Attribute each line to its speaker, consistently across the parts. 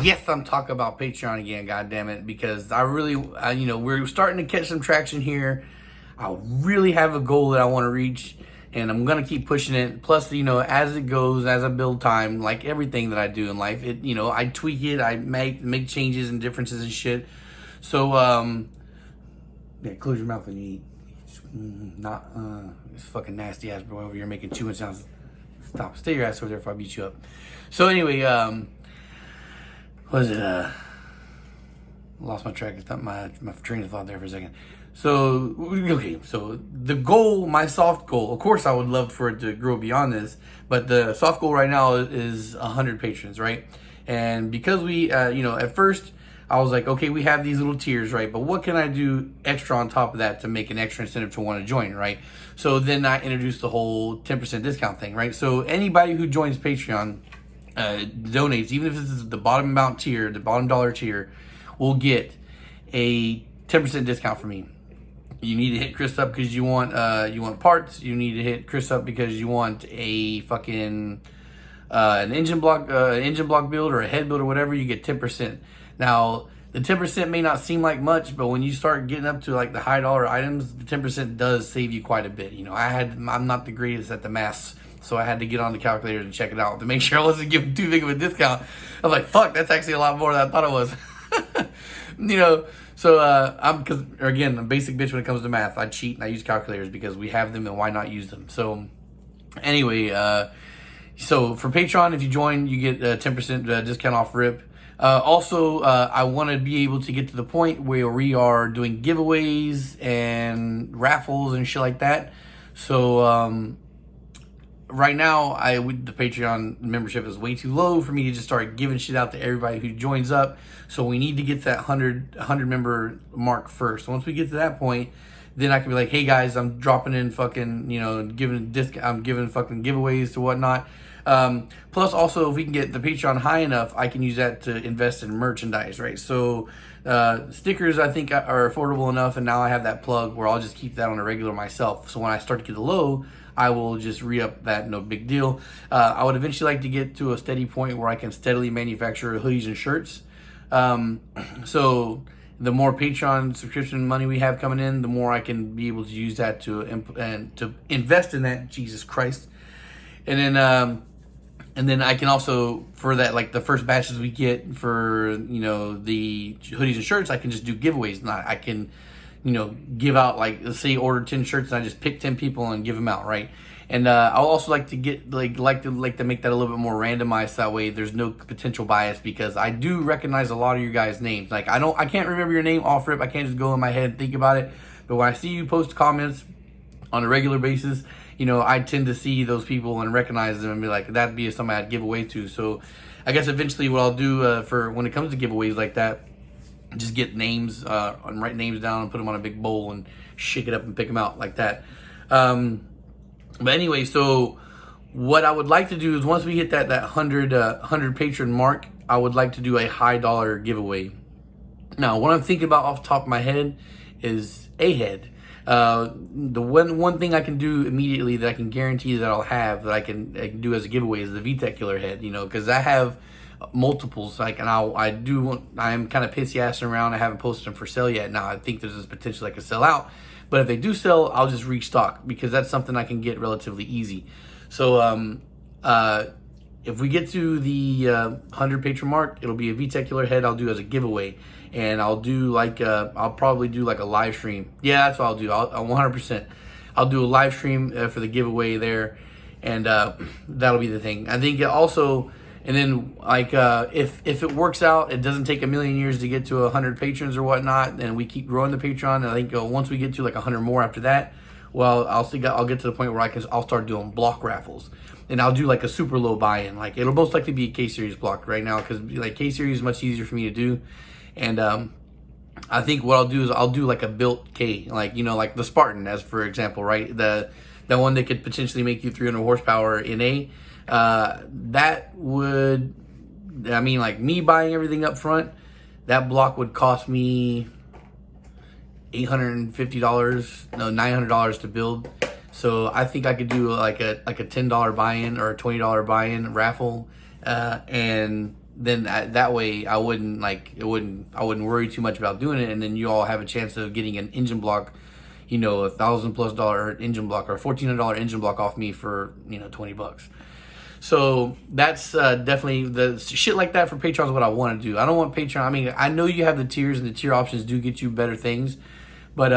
Speaker 1: Yes, I'm talking about Patreon again, god damn it, because we're starting to catch some traction here. I really have a goal that I want to reach, and I'm gonna keep pushing it. Plus, as it goes, as I build time, like everything that I do in life, I tweak it, I make changes and differences and shit. So, yeah, close your mouth when you eat. It's fucking nasty ass boy over here making chewing sounds. Stop, stay your ass over there if I beat you up. So anyway, lost my track of thought, my train of thought there for a second. So, okay, so the goal, my soft goal, of course I would love for it to grow beyond this, but the soft goal right now is 100 patrons, right? And because we, at first I was like, okay, we have these little tiers, right? But what can I do extra on top of that to make an extra incentive to want to join, right? So then I introduced the whole 10% discount thing, right? So anybody who joins Patreon, donates, even if this is the bottom amount tier, the bottom dollar tier, will get a 10% discount from me. You need to hit Chris up because you want parts. You need to hit Chris up because you want a fucking an engine block build or a head build or whatever. You get 10%. Now the 10% may not seem like much, but when you start getting up to like the high dollar items, the 10% does save you quite a bit. I'm not the greatest at the maths, so I had to get on the calculator to check it out to make sure I wasn't giving too big of a discount. I was like, fuck, that's actually a lot more than I thought it was. So I'm a basic bitch when it comes to math. I cheat and I use calculators because we have them and why not use them? So anyway, so for Patreon, if you join, you get a 10% discount off rip. Also, I want to be able to get to the point where we are doing giveaways and raffles and shit like that. So, right now, the Patreon membership is way too low for me to just start giving shit out to everybody who joins up. So we need to get to that 100 member mark first. Once we get to that point, then I can be like, hey guys, I'm dropping in fucking, I'm giving fucking giveaways to whatnot. Plus also, if we can get the Patreon high enough, I can use that to invest in merchandise, right? So stickers I think are affordable enough, and now I have that plug where I'll just keep that on a regular myself. So when I start to get low, I will just re-up that, no big deal. I would eventually like to get to a steady point where I can steadily manufacture hoodies and shirts. So the more Patreon subscription money we have coming in, the more I can be able to use that to invest in that. Jesus Christ. And then I can also, for that, like the first batches we get for, the hoodies and shirts, I can just do giveaways. I can, give out, like, let's say order 10 shirts and I just pick 10 people and give them out, right? And I'll also like to get, like to make that a little bit more randomized. That way there's no potential bias, because I do recognize a lot of you guys' names. Like, I can't remember your name off rip. I can't just go in my head and think about it. But when I see you post comments on a regular basis, I tend to see those people and recognize them and be like, that'd be somebody I'd give away to. So I guess eventually what I'll do for when it comes to giveaways like that, just get names and write names down and put them on a big bowl and shake it up and pick them out like that. But anyway, so what I would like to do is once we hit that 100 patron mark, I would like to do a high dollar giveaway. Now, what I'm thinking about off the top of my head is a head. The one thing I can do immediately that I can guarantee that I'll have that I can do as a giveaway is the VTECK killer head, because I have multiples, and I'm kind of pissy assing around. I haven't posted them for sale yet. Now I think there's this potential I could sell out, but if they do sell, I'll just restock, because that's something I can get relatively easy. So if we get to the 100 patron mark, it'll be a VTECK killer head I'll do as a giveaway. And I'll do I'll probably do like a live stream. Yeah, that's what I'll do. I'll 100%. I'll do a live stream for the giveaway there, and that'll be the thing. I think also, and then if it works out, it doesn't take a million years to get to 100 patrons or whatnot, and we keep growing the Patreon. And I think once we get to like 100 more after that, well, I'll get to the point where I'll start doing block raffles, and I'll do like a super low buy-in. Like, it'll most likely be a K-series block right now, because like K-series is much easier for me to do. And I think what I'll do is I'll do like a built K, like like the Spartan, as for example, right? The one that could potentially make you 300 horsepower in a that would, like me buying everything up front, that block would cost me $850, no, $900 to build. So I think I could do like a $10 buy-in or a $20 buy-in raffle, and that way I wouldn't I wouldn't worry too much about doing it, and then you all have a chance of getting an engine block, $1,000+ engine block or $1,400 engine block off me for $20. So that's definitely the shit like that for Patreon is what I want to do. I don't want Patreon. I mean, I know you have the tiers, and the tier options do get you better things, but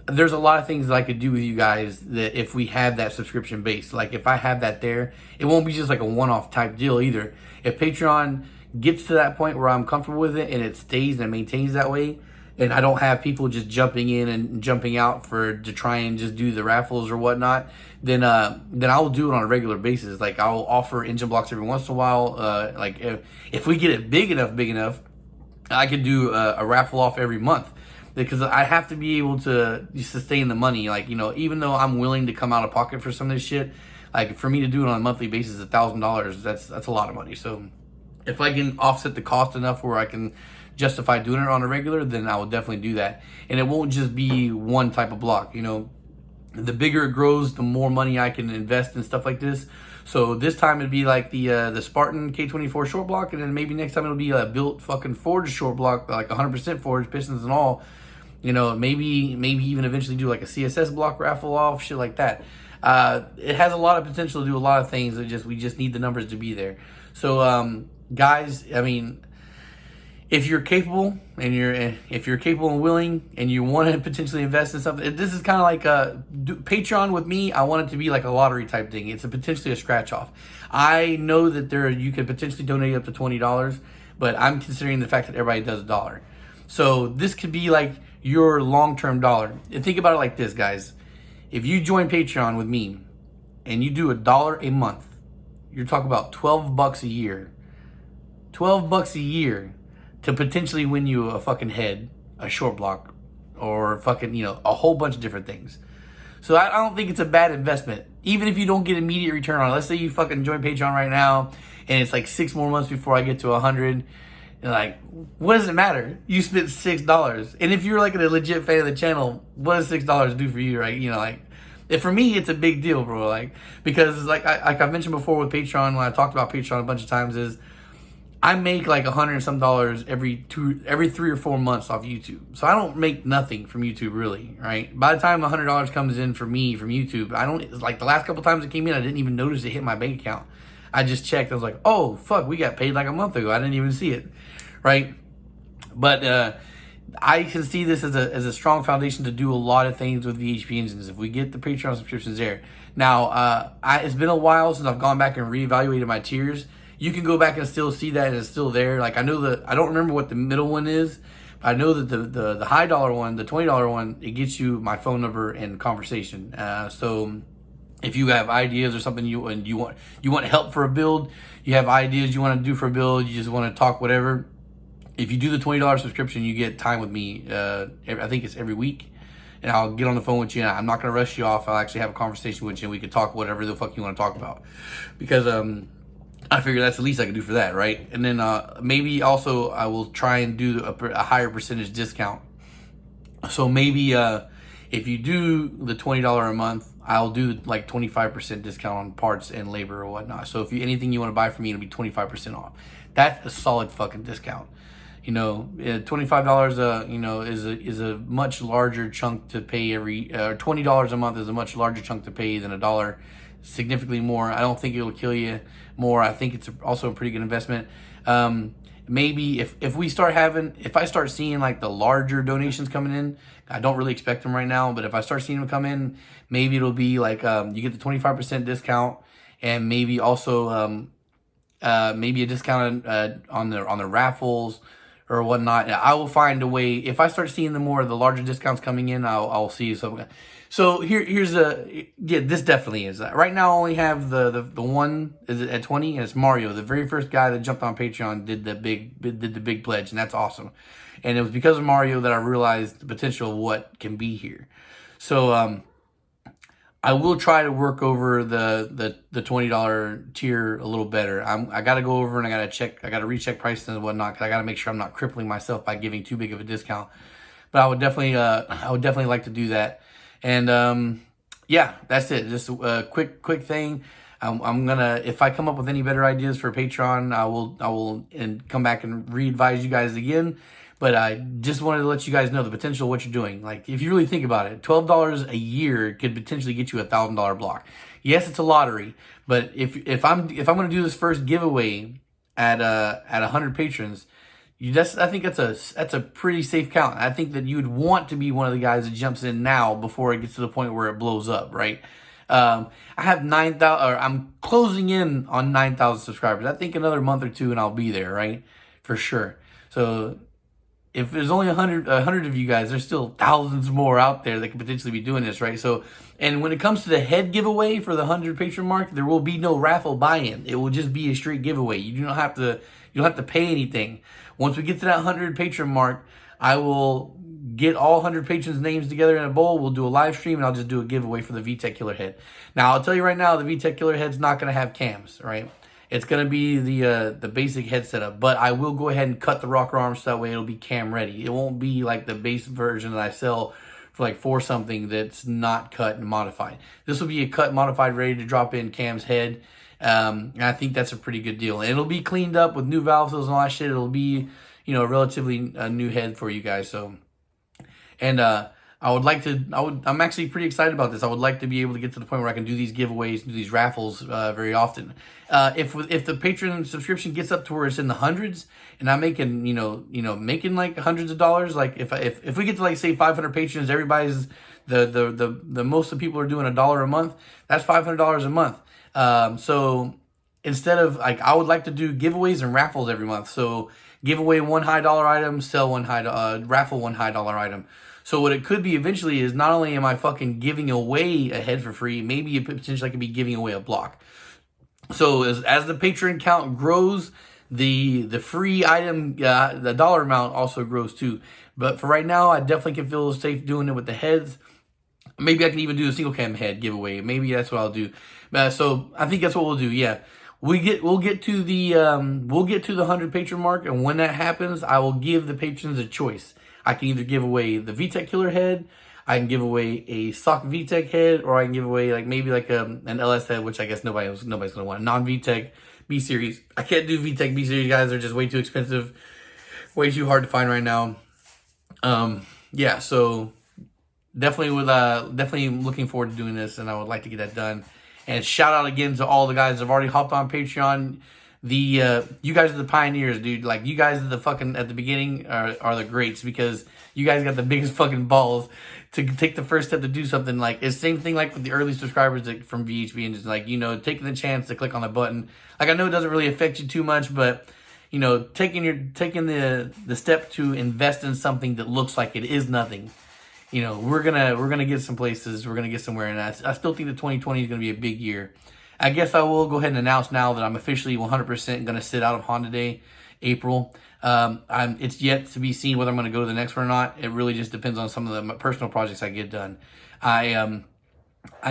Speaker 1: there's a lot of things that I could do with you guys that if we have that subscription base. Like if I have that there, it won't be just like a one-off type deal either. If Patreon gets to that point where I'm comfortable with it and it stays and maintains that way, and I don't have people just jumping in and jumping out to try and just do the raffles or whatnot, then I will do it on a regular basis. Like I'll offer engine blocks every once in a while. Like if we get it big enough, I could do a raffle off every month, because I have to be able to sustain the money. Like, even though I'm willing to come out of pocket for some of this shit, like for me to do it on a monthly basis, $1,000, that's a lot of money. So if I can offset the cost enough where I can justify doing it on a regular, then I will definitely do that. And it won't just be one type of block. The bigger it grows, the more money I can invest in stuff like this. So this time it'd be like the Spartan K24 short block, and then maybe next time it'll be a built fucking forged short block, like 100% forged, pistons and all. Maybe even eventually do like a CSS block raffle off, shit like that. It has a lot of potential to do a lot of things. We just need the numbers to be there. So guys, I mean, if you're capable and willing and you want to potentially invest in something, this is kind of like Patreon with me. I want it to be like a lottery type thing. It's potentially a scratch off. I know that you could potentially donate up to $20, but I'm considering the fact that everybody does $1. So this could be like your long-term dollar. And think about it like this, guys. If you join Patreon with me and you do $1 a month, you're talking about $12 a year. $12 a year to potentially win you a fucking head, a short block, or fucking, a whole bunch of different things. So I don't think it's a bad investment. Even if you don't get immediate return on it. Let's say you fucking join Patreon right now and it's like 6 more months before I get to 100. You're like, what does it matter? You spent $6. And if you're like a legit fan of the channel, what does $6 do for you, right? For me, it's a big deal, bro. Like, because like I've mentioned before with Patreon, when I talked about Patreon a bunch of times, is I make like $100 and some every 3 or 4 months off YouTube. So I don't make nothing from YouTube, really, right? By the time $100 comes in for me from YouTube, like the last couple times it came in, I didn't even notice it hit my bank account. I just checked. I was like, oh, fuck, we got paid like a month ago. I didn't even see it, right? But I can see this as a strong foundation to do a lot of things with VHP engines if we get the Patreon subscriptions there. Now, it's been a while since I've gone back and reevaluated my tiers. You can go back and still see that, and it's still there. Like, I don't remember what the middle one is, but I know that the high dollar one, the $20 one, it gets you my phone number and conversation. So if you have ideas or something you want help for a build, you have ideas you want to do for a build, you just want to talk whatever. If you do the $20 subscription, you get time with me. I think it's every week, and I'll get on the phone with you. And I'm not gonna rush you off. I'll actually have a conversation with you, and we can talk whatever the fuck you want to talk about. Because I figure that's the least I can do for that, right? And then maybe also I will try and do a higher percentage discount. So maybe if you do the $20 a month, I'll do like 25% discount on parts and labor or whatnot. So if anything you want to buy from me, it'll be 25% off. That's a solid fucking discount. $25, is a much larger chunk to pay $20 a month is a much larger chunk to pay than $1, significantly more. I don't think it'll kill you more. I think it's also a pretty good investment. Maybe if I start seeing like the larger donations coming in, I don't really expect them right now, but if I start seeing them come in, maybe it'll be like, you get the 25% discount, and maybe also, maybe a discount on the raffles or whatnot. I will find a way. If I start seeing the larger discounts coming in, I'll see something. So here's this definitely is. Right now I only have the one is at 20, and it's Mario, the very first guy that jumped on Patreon, did the big pledge, and that's awesome. And it was because of Mario that I realized the potential of what can be here. So I will try to work over the $20 tier a little better. I got to go over and I got to recheck prices and whatnot, because I got to make sure I'm not crippling myself by giving too big of a discount. But I would definitely like to do that. And yeah, that's it. Just a quick thing. I'm gonna, if I come up with any better ideas for Patreon, I will and come back and re-advise you guys again. But I just wanted to let you guys know the potential of what you're doing. Like, if you really think about it, $12 a year could potentially get you a $1,000 block. Yes, it's a lottery, but if I'm gonna do this first giveaway at 100 patrons, I think that's a pretty safe count. I think that you would want to be one of the guys that jumps in now before it gets to the point where it blows up, right? I have 9,000, or I'm closing in on 9,000 subscribers. I think another month or two and I'll be there, right? For sure. So if there's only 100 of you guys, there's still thousands more out there that could potentially be doing this, right? So, and when it comes to the head giveaway for the 100 patron mark, there will be no raffle buy-in. It will just be a straight giveaway. You don't have to pay anything. Once we get to that 100 patron mark, I will get all 100 patrons' names together in a bowl. We'll do a live stream, and I'll just do a giveaway for the VTECK Killer Head. Now, I'll tell you right now, the VTECK Killer Head's not going to have cams, right? It's going to be the basic head setup, but I will go ahead and cut the rocker arms so that way it'll be cam ready. It won't be like the base version that I sell for like for something that's not cut and modified. This will be a cut, modified, ready to drop in cam's head. And I think that's a pretty good deal. And it'll be cleaned up with new valve seals and all that shit. It'll be, you know, a relatively new head for you guys. So, and I'm actually pretty excited about this. I would like to be able to get to the point where I can do these giveaways, do these raffles very often. If the Patreon subscription gets up to where it's in the hundreds, and I'm making, making like hundreds of dollars, like if we get to like say 500 patrons, everybody's the most of the people are doing $1 a month. That's $500 a month. So instead of like, I would like to do giveaways and raffles every month. So give away one high dollar item, sell one raffle one high dollar item. So what it could be eventually is not only am I fucking giving away a head for free, maybe potentially I could be giving away a block. So as the Patreon count grows, the free item, the dollar amount also grows too. But for right now, I definitely can feel safe doing it with the heads. Maybe I can even do a single cam head giveaway. Maybe that's what I'll do. So I think that's what we'll do. Yeah, we'll get to the 100 patron mark, and when that happens, I will give the patrons a choice. I can either give away the VTECK Killer head, I can give away a stock VTECK head, or I can give away like maybe like an LS head, which I guess nobody's gonna want. Non-VTECK B series. I can't do VTECK B series, guys. They're just way too expensive, way too hard to find right now. Yeah, so definitely looking forward to doing this, and I would like to get that done. And shout out again to all the guys that have already hopped on Patreon. You guys are the pioneers, dude. Like, you guys are the fucking, at the beginning are the greats, because you guys got the biggest fucking balls to take the first step to do something. Like, it's the same thing like with the early subscribers from VHB, and just like, taking the chance to click on the button. Like, I know it doesn't really affect you too much, but taking the step to invest in something that looks like it is nothing. We're gonna get some places, we're gonna get somewhere, and I still think that 2020 is gonna be a big year. I guess I will go ahead and announce now that I'm officially 100% going to sit out of Honda Day, April. It's yet to be seen whether I'm going to go to the next one or not. It really just depends on some of the personal projects I get done. I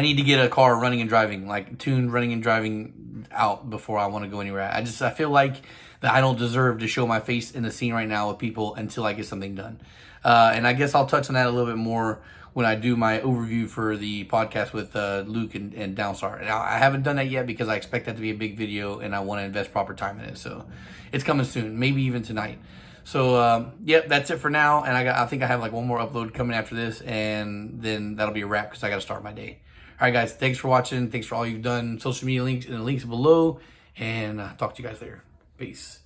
Speaker 1: need to get a car running and driving, like tuned running and driving out before I want to go anywhere. I feel like that I don't deserve to show my face in the scene right now with people until I get something done. And I guess I'll touch on that a little bit more when I do my overview for the podcast with Luke and Downstar. Now, I haven't done that yet because I expect that to be a big video and I want to invest proper time in it. So it's coming soon, maybe even tonight. So, yep, that's it for now. And I think I have like one more upload coming after this, and then that'll be a wrap because I got to start my day. All right, guys, thanks for watching. Thanks for all you've done. Social media links in the links below, and talk to you guys later. Peace.